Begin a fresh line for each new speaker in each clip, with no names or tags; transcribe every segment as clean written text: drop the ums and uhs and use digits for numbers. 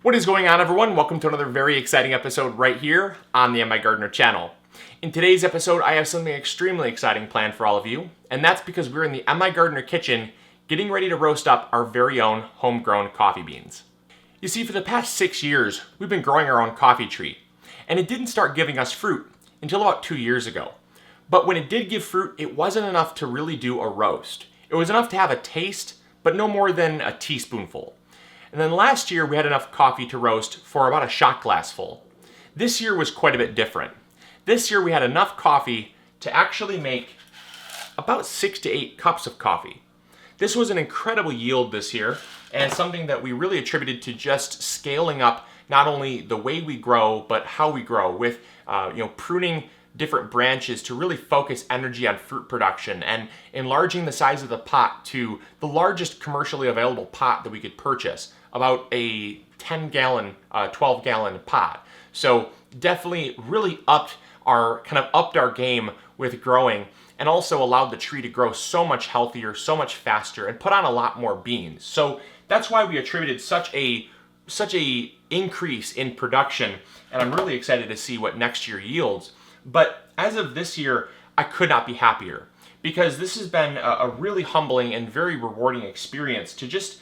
What is going on, everyone? Welcome to another very exciting episode right here on the MIgardener channel. In today's episode, I have something extremely exciting planned for all of you, and that's because we're in the MIgardener kitchen getting ready to roast up our very own homegrown coffee beans. You see, for the past 6 years, we've been growing our own coffee tree, and it didn't start giving us fruit until about 2 years ago. But when it did give fruit, it wasn't enough to really do a roast. It was enough to have a taste, but no more than a teaspoonful. And then last year we had enough coffee to roast for about a shot glass full. This year was quite a bit different. This year we had enough coffee to actually make about 6 to 8 cups of coffee. This was an incredible yield this year, and something that we really attributed to just scaling up not only the way we grow, but how we grow with pruning different branches to really focus energy on fruit production and enlarging the size of the pot to the largest commercially available pot that we could purchase, about a 10-gallon, 12-gallon pot. So definitely really upped our game with growing, and also allowed the tree to grow so much healthier, so much faster, and put on a lot more beans. So that's why we attributed such a increase in production, and I'm really excited to see what next year yields. But as of this year, I could not be happier, because this has been a really humbling and very rewarding experience to just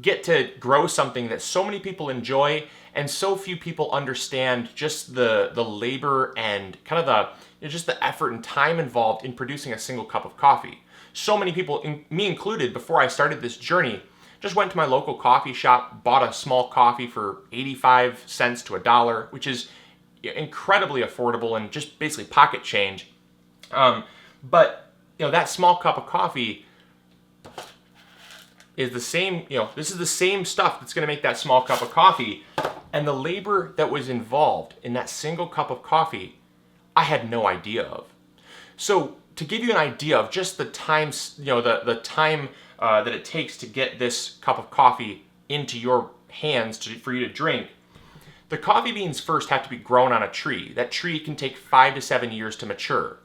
get to grow something that so many people enjoy and so few people understand just the labor and kind of just the effort and time involved in producing a single cup of coffee. So many people, me included, before I started this journey, just went to my local coffee shop, bought a small coffee for 85 cents to $1, which is incredibly affordable and just basically pocket change. But that small cup of coffee is the same, this is the same stuff that's going to make that small cup of coffee, and the labor that was involved in that single cup of coffee, I had no idea of. So to give you an idea of just the time, the time that it takes to get this cup of coffee into your hands for you to drink, the coffee beans first have to be grown on a tree. That tree can take 5 to 7 years to mature.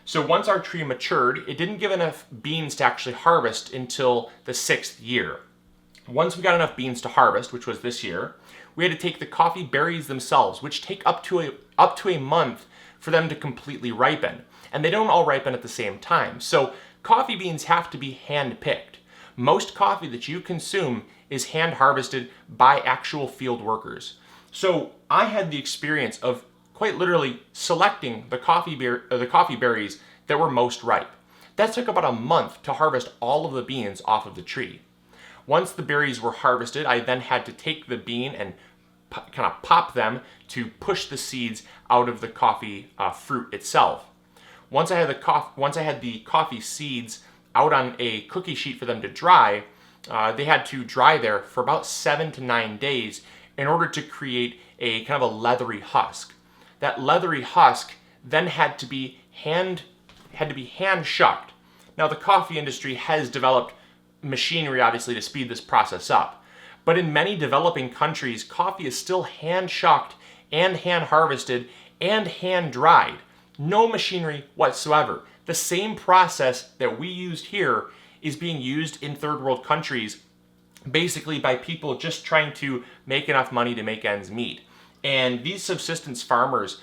So once our tree matured, it didn't give enough beans to actually harvest until the 6th year. Once we got enough beans to harvest, which was this year, we had to take the coffee berries themselves, which take up to a month for them to completely ripen. And they don't all ripen at the same time. So coffee beans have to be hand-picked. Most coffee that you consume is hand-harvested by actual field workers. So I had the experience of quite literally selecting the coffee berries that were most ripe. That took about a month to harvest all of the beans off of the tree. Once the berries were harvested, I then had to take the bean and kind of pop them to push the seeds out of the coffee fruit itself. Once I had the coffee seeds out on a cookie sheet for them to dry, they had to dry there for about 7 to 9 days in order to create a kind of a leathery husk. That leathery husk then had to be hand shucked. Now the coffee industry has developed machinery, obviously, to speed this process up. But in many developing countries, coffee is still hand shucked and hand harvested and hand dried. No machinery whatsoever. The same process that we used here is being used in third world countries, basically by people just trying to make enough money to make ends meet. And these subsistence farmers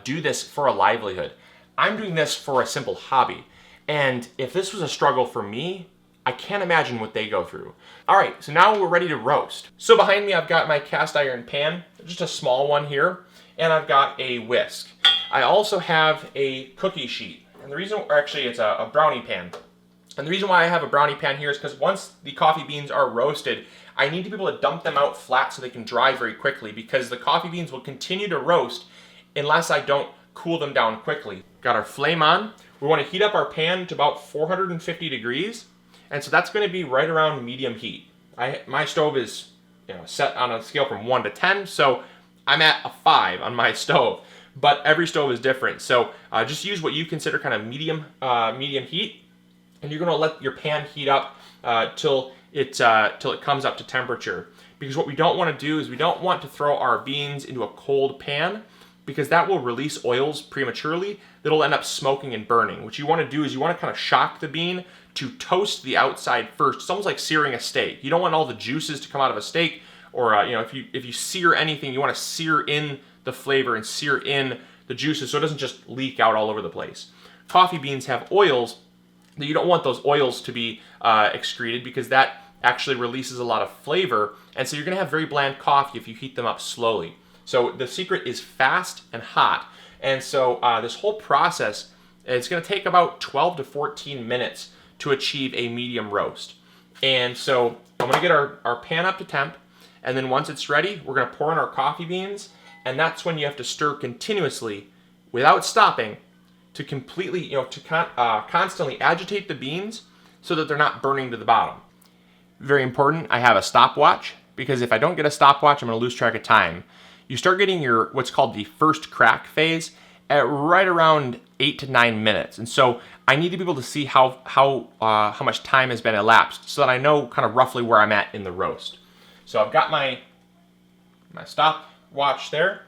do this for a livelihood. I'm doing this for a simple hobby. And if this was a struggle for me, I can't imagine what they go through. All right, so now we're ready to roast. So behind me, I've got my cast iron pan, just a small one here, and I've got a whisk. I also have a cookie sheet, and it's a brownie pan. And the reason why I have a brownie pan here is because once the coffee beans are roasted, I need to be able to dump them out flat so they can dry very quickly, because the coffee beans will continue to roast unless I don't cool them down quickly. Got our flame on. We want to heat up our pan to about 450 degrees, and so that's going to be right around medium heat. My stove is set on a scale from 1 to 10, so I'm at a 5 on my stove, but every stove is different. So just use what you consider kind of medium heat, and you're going to let your pan heat up till it comes up to temperature. Because what we don't want to do is we don't want to throw our beans into a cold pan, because that will release oils prematurely that'll end up smoking and burning. What you want to do is you want to kind of shock the bean to toast the outside first. It's almost like searing a steak. You don't want all the juices to come out of a steak or you know, if you sear anything, you want to sear in the flavor and sear in the juices so it doesn't just leak out all over the place. Coffee beans have oils that you don't want those oils to be excreted, because that actually releases a lot of flavor, and so you're going to have very bland coffee if you heat them up slowly. So the secret is fast and hot, and so this whole process, it's going to take about 12 to 14 minutes to achieve a medium roast. And so I'm going to get our pan up to temp, and then once it's ready, we're going to pour in our coffee beans, and that's when you have to stir continuously without stopping to completely, you know, to constantly agitate the beans so that they're not burning to the bottom. Very important, I have a stopwatch, because if I don't get a stopwatch, I'm going to lose track of time. You start getting your what's called the first crack phase at right around 8 to 9 minutes, and so I need to be able to see how much time has been elapsed so that I know kind of roughly where I'm at in the roast. So I've got my stopwatch there.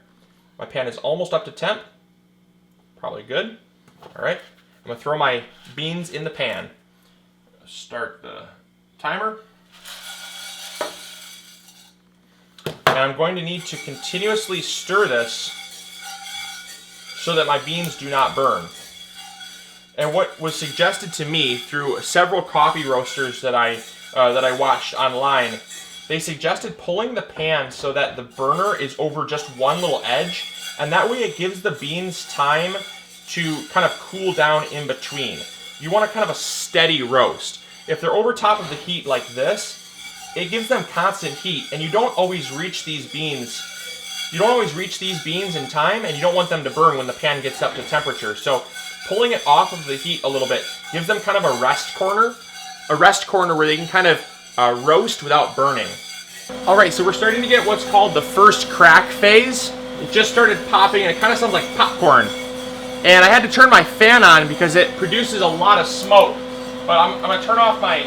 My pan is almost up to temp. Probably good. All right, I'm gonna throw my beans in the pan. Start the timer. And I'm going to need to continuously stir this so that my beans do not burn. And what was suggested to me through several coffee roasters that I watched online, they suggested pulling the pan so that the burner is over just one little edge, and that way it gives the beans time to kind of cool down in between. You want a kind of a steady roast. If they're over top of the heat like this, it gives them constant heat, and you don't always reach these beans. You don't always reach these beans in time, and you don't want them to burn when the pan gets up to temperature. So pulling it off of the heat a little bit gives them kind of a rest corner where they can kind of roast without burning. All right, so we're starting to get what's called the first crack phase. It just started popping, and it kind of sounds like popcorn. And I had to turn my fan on because it produces a lot of smoke. But I'm gonna turn off my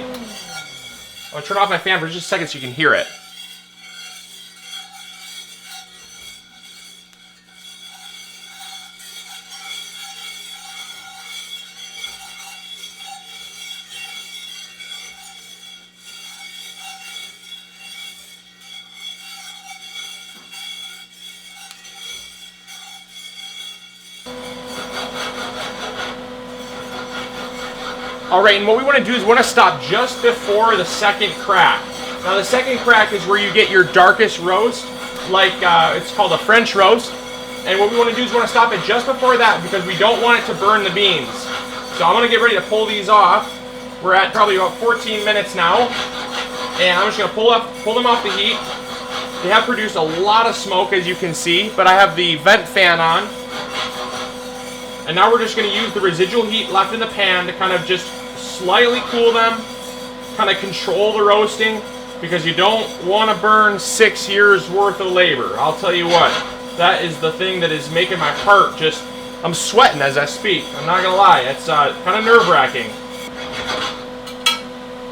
fan for just a second so you can hear it. All right, and what we want to do is we want to stop just before the second crack. Now the second crack is where you get your darkest roast, like it's called a French roast. And what we want to do is we want to stop it just before that because we don't want it to burn the beans. So I'm going to get ready to pull these off. We're at probably about 14 minutes now. And I'm just going to pull them off the heat. They have produced a lot of smoke, as you can see, but I have the vent fan on. And now we're just going to use the residual heat left in the pan to kind of just slightly cool them, kind of control the roasting, because you don't want to burn 6 years worth of labor. I'll tell you what, that is the thing that is making my heart just, I'm sweating as I speak. I'm not going to lie, it's kind of nerve-wracking.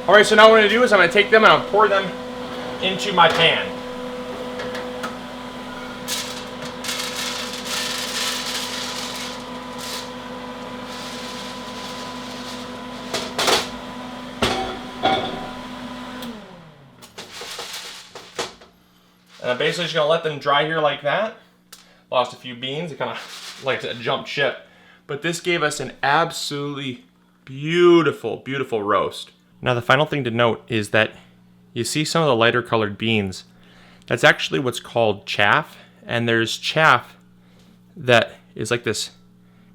All right, so now what I'm going to do is I'm going to take them and I'll pour them into my pan. And I'm basically just going to let them dry here like that. Lost a few beans. It kind of, like I said, jumped ship. But this gave us an absolutely beautiful, beautiful roast. Now the final thing to note is that you see some of the lighter colored beans. That's actually what's called chaff. And there's chaff that is like this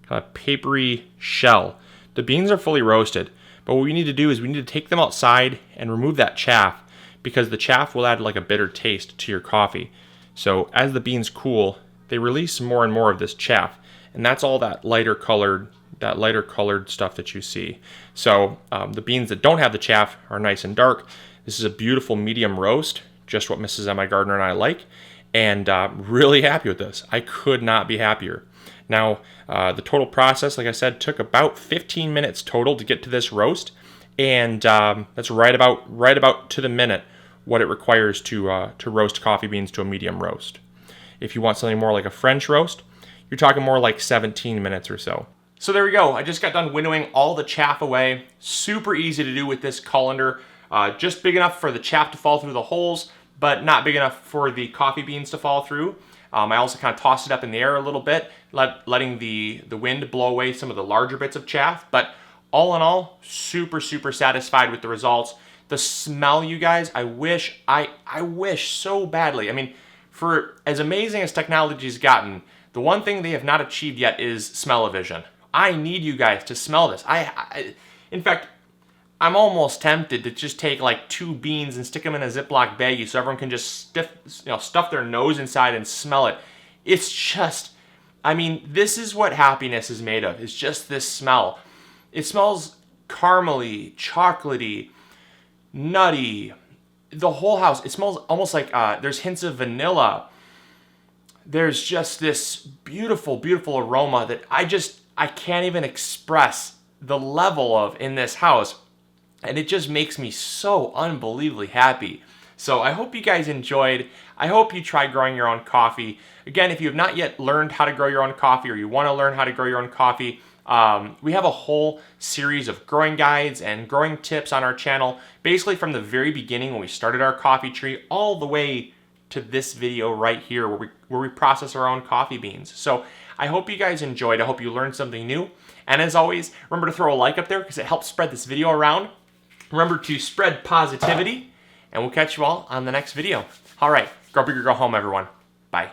kind of papery shell. The beans are fully roasted. But what we need to do is we need to take them outside and remove that chaff, because the chaff will add like a bitter taste to your coffee. So as the beans cool, they release more and more of this chaff, and that's all that lighter colored stuff that you see. So the beans that don't have the chaff are nice and dark. This is a beautiful medium roast, just what Mrs. MIgardener and I like, and really happy with this. I could not be happier. Now the total process, like I said, took about 15 minutes total to get to this roast, and that's right about to the minute what it requires to roast coffee beans to a medium roast. If you want something more like a French roast, you're talking more like 17 minutes or so. So there we go. I just got done winnowing all the chaff away. Super easy to do with this colander. Just big enough for the chaff to fall through the holes, but not big enough for the coffee beans to fall through. I also kind of tossed it up in the air a little bit, letting the wind blow away some of the larger bits of chaff. But all in all, super, super satisfied with the results. The smell, you guys, I wish so badly. I mean, for as amazing as technology's gotten, the one thing they have not achieved yet is smell-o-vision. I need you guys to smell this. In fact, I'm almost tempted to just take like 2 beans and stick them in a Ziploc baggie so everyone can just stuff their nose inside and smell it. It's just, I mean, this is what happiness is made of. It's just this smell. It smells caramely, chocolatey, nutty. The whole house, it smells almost like there's hints of vanilla. There's just this beautiful, beautiful aroma that I can't even express the level of in this house. And it just makes me so unbelievably happy. So I hope you guys enjoyed. I hope you try growing your own coffee. Again, if you have not yet learned how to grow your own coffee, or you want to learn how to grow your own coffee, we have a whole series of growing guides and growing tips on our channel, basically from the very beginning when we started our coffee tree all the way to this video right here where we process our own coffee beans. So I hope you guys enjoyed. I hope you learned something new. And as always, remember to throw a like up there because it helps spread this video around. Remember to spread positivity, and we'll catch you all on the next video. All right, grow big or go home, everyone. Bye.